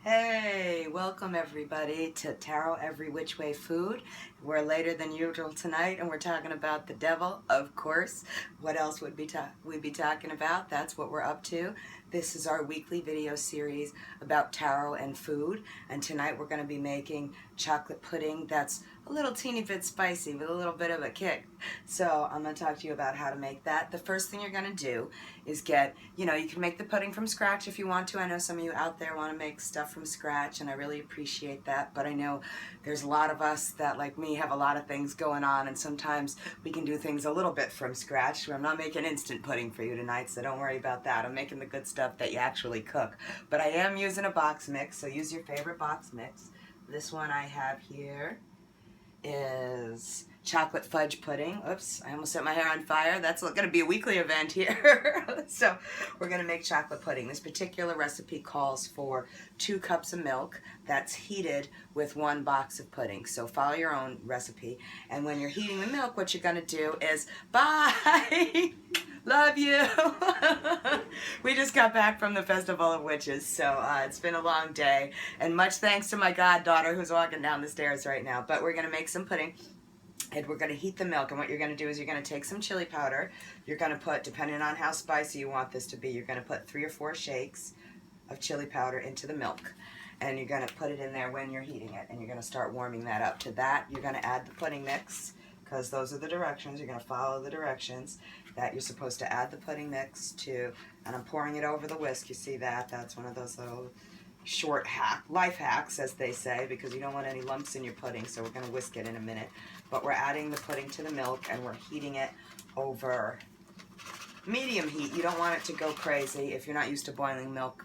Hey, welcome everybody to Tarot Every Which Way Food. We're later than usual tonight and we're talking about the devil, of course. What else would we be talking about? That's what we're up to. This is our weekly video series about tarot and food, and tonight we're going to be making chocolate pudding that's a little teeny bit spicy with a little bit of a kick. So I'm going to talk to you about how to make that. The first thing you're going to do is get, you can make the pudding from scratch if you want to. I know some of you out there want to make stuff from scratch, and I really appreciate that, but I know there's a lot of us that, like me, have a lot of things going on, and sometimes we can do things a little bit from scratch. I'm not making instant pudding for you tonight, so don't worry about that. I'm making the good stuff that you actually cook. But I am using a box mix, so use your favorite box mix. This one I have here is chocolate fudge pudding. Oops, I almost set my hair on fire. That's going to be a weekly event here. So we're going to make chocolate pudding. This particular recipe calls for 2 cups of milk that's heated with 1 box of pudding. So follow your own recipe. And when you're heating the milk, what you're going to do is, bye! Love you! We just got back from the Festival of Witches, so it's been a long day. And much thanks to my goddaughter who's walking down the stairs right now. But we're going to make some pudding, and we're going to heat the milk. And what you're going to do is you're going to take some chili powder. You're going to put, depending on how spicy you want this to be, you're going to put 3 or 4 shakes of chili powder into the milk. And you're going to put it in there when you're heating it. And you're going to start warming that up. To that, you're going to add the pudding mix, because those are the directions. You're going to follow the directions that you're supposed to add the pudding mix to. And I'm pouring it over the whisk. You see that? That's one of those little short life hacks, as they say, because you don't want any lumps in your pudding. So we're going to whisk it in a minute. But we're adding the pudding to the milk, and we're heating it over medium heat. You don't want it to go crazy. If you're not used to boiling milk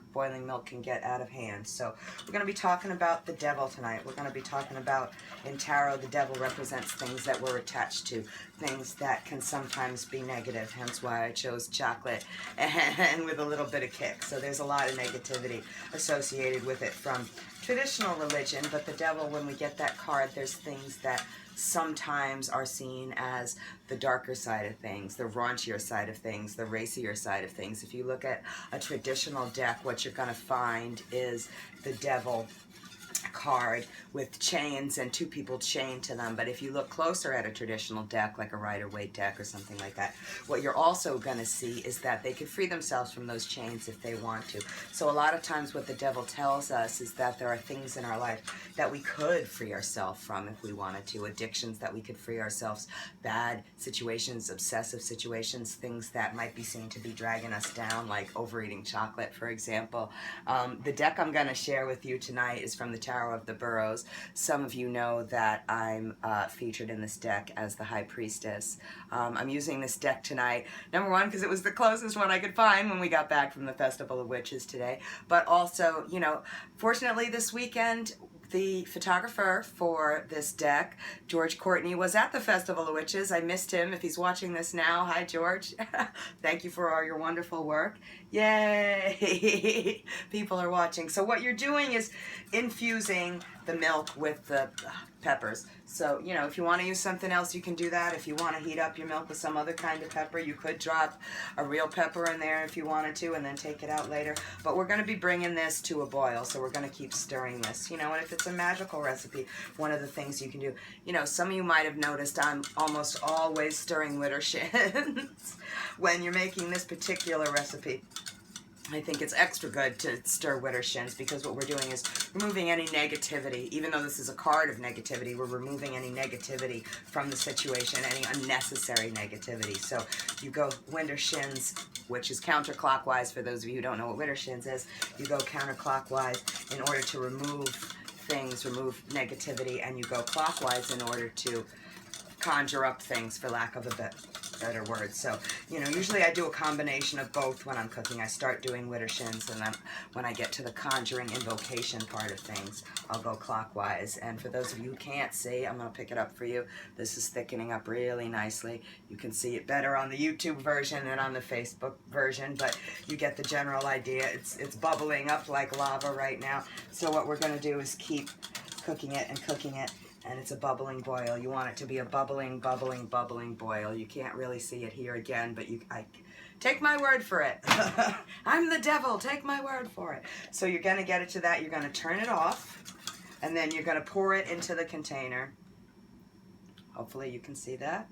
can get out of hand. So we're going to be talking about the devil tonight. We're going to be talking about, in tarot, the devil represents things that we're attached to, things that can sometimes be negative, hence why I chose chocolate and with a little bit of kick. So there's a lot of negativity associated with it from traditional religion, but the devil, when we get that card, there's things that sometimes are seen as the darker side of things, the raunchier side of things, the racier side of things. If you look at a traditional deck, what you're going to find is the devil card with chains and 2 people chained to them. But if you look closer at a traditional deck, like a Rider-Waite deck or something like that, what you're also going to see is that they can free themselves from those chains if they want to. So a lot of times what the devil tells us is that there are things in our life that we could free ourselves from if we wanted to, addictions that we could free ourselves, bad situations, obsessive situations, things that might be seen to be dragging us down, like overeating chocolate, for example. The deck I'm going to share with you tonight is from the Tarot of the Burrows. Some of you know that I'm featured in this deck as the High Priestess. I'm using this deck tonight, number one, because it was the closest one I could find when we got back from the Festival of Witches today, but also, fortunately this weekend, the photographer for this deck, George Courtney, was at the Festival of Witches. I missed him. If he's watching this now, hi George. Thank you for all your wonderful work. Yay! People are watching. So what you're doing is infusing the milk with the peppers. So, if you want to use something else, you can do that. If you want to heat up your milk with some other kind of pepper, you could drop a real pepper in there if you wanted to, and then take it out later. But we're going to be bringing this to a boil, so we're going to keep stirring this. And if it's a magical recipe, one of the things you can do, some of you might have noticed I'm almost always stirring Widdershins when you're making this particular recipe. I think it's extra good to stir Widdershins, because what we're doing is removing any negativity. Even though this is a card of negativity, we're removing any negativity from the situation, any unnecessary negativity. So you go Widdershins, which is counterclockwise for those of you who don't know what Widdershins is. You go counterclockwise in order to remove things, remove negativity, and you go clockwise in order to conjure up things, for lack of a better word. So, usually I do a combination of both when I'm cooking. I start doing Widdershins, and then when I get to the conjuring invocation part of things, I'll go clockwise. And for those of you who can't see, I'm going to pick it up for you. This is thickening up really nicely. You can see it better on the YouTube version than on the Facebook version, but you get the general idea. It's bubbling up like lava right now. So what we're going to do is keep cooking it and cooking it, and it's a bubbling boil. You want it to be a bubbling, bubbling, bubbling boil. You can't really see it here again, but Take my word for it. I'm the devil. Take my word for it. So you're going to get it to that. You're going to turn it off. And then you're going to pour it into the container. Hopefully you can see that.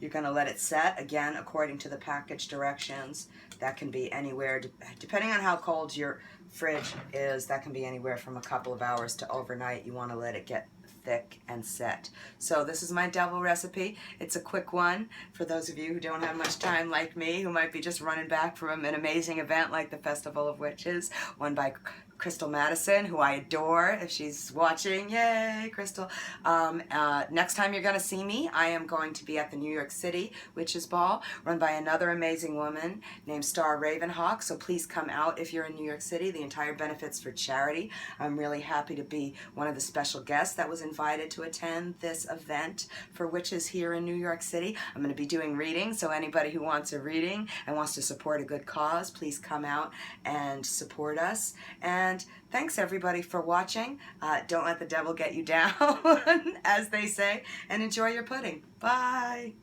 You're going to let it set, again, according to the package directions. That can be anywhere, depending on how cold your fridge is, that can be anywhere from a couple of hours to overnight. You want to let it get thick and set. So this is my devil recipe. It's a quick one for those of you who don't have much time like me, who might be just running back from an amazing event like the Festival of Witches, one by Crystal Madison, who I adore. If she's watching, yay, Crystal. Next time you're going to see me, I am going to be at the New York City Witches Ball, run by another amazing woman named Star Ravenhawk. So please come out if you're in New York City. The entire benefit's for charity. I'm really happy to be one of the special guests that was invited to attend this event for witches here in New York City. I'm going to be doing readings, so anybody who wants a reading and wants to support a good cause, please come out and support us. And thanks everybody for watching. Don't let the devil get you down, as they say, and enjoy your pudding. Bye.